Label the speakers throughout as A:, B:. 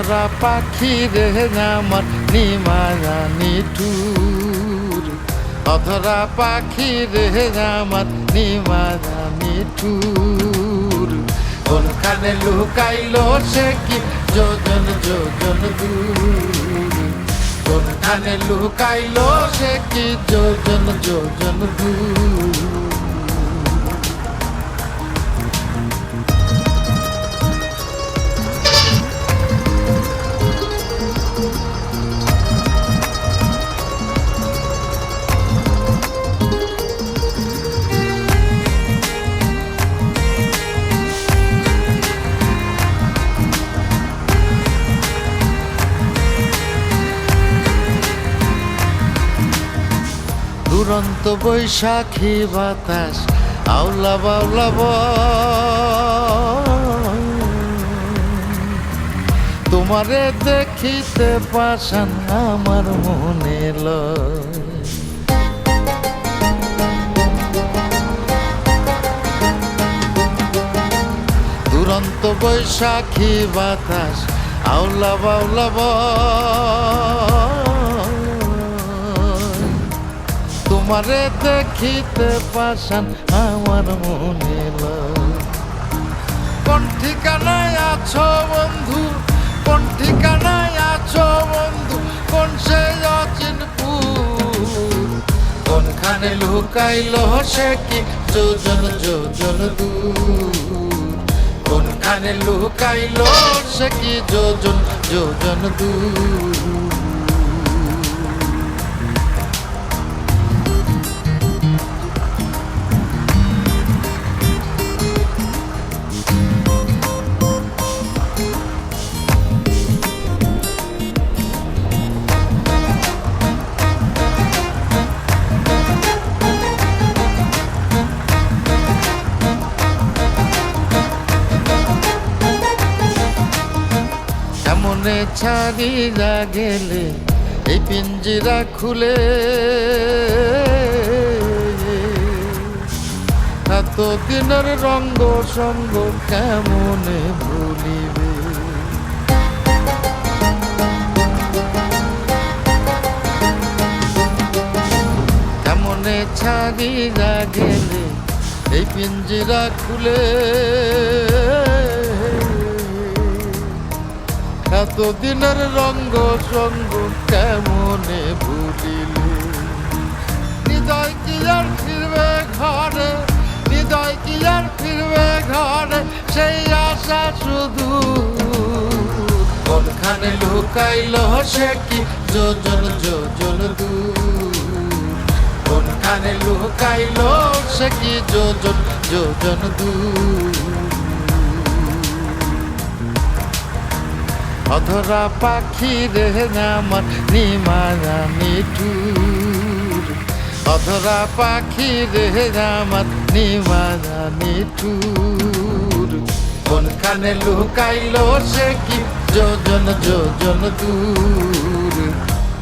A: অধরা পাখি রে আমার নিমায়া নিঠুর, অধরা পাখি রে আমার নিমায়া নিঠুর। কোনখানে লুকাইলো সে কি যোজন যোজন দূর, কোনখানে লুকাইলো সে কি যোজন যোজন দূর। দুরন্ত বৈশাখী বাতাস আওলা বাউলা তোমারে দেখিতে পাশান আমার মনে লয়। দুরন্ত বৈশাখী বাতাস আওলা বাউলা তোমারে দেখিতে পাশান আমার মনে লয়। কোন ঠিকানায় আছো বন্ধু, কোন ঠিকানায় আছো বন্ধু, কোন সে অচিনপুর। কোনখানে লুকাইলো সে কি যোজন যোজন দূর, কোনখানে লুকাইলো সে কি যোজন যোজন দূর। মনে ছাড়িয়া গেলে এই পিঞ্জিরা খুলে, এত দিনের রঙ্গ সঙ্গ কেমনে ভুলিবে। কেমনে ছাড়িয়া গেলে এই পিঞ্জিরা খুলে, এতদিনের রঙ্গ সঙ্গ কেমনে ভুলিলে। হৃদয় কি আর ফিরবে ঘরে, হৃদয় কি আর ফিরবে ঘরে, সেই আশা শুধু। কোনখানে লুকাইলো সে কি যোজন যোজন দূর, কোনখানে লুকাইলো সে কি যোজন যোজন দূর। অধরা পাখি রে আমার নিমায়া নিঠুর, অধরা পাখি রে আমার নিমায়া নিঠুর। কোনখানে লুকাইলো সে কি যোজন যোজন দূর,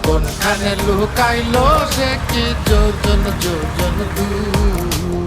A: কোনখানে লুকাইলো সে কি যোজন যোজন দূর।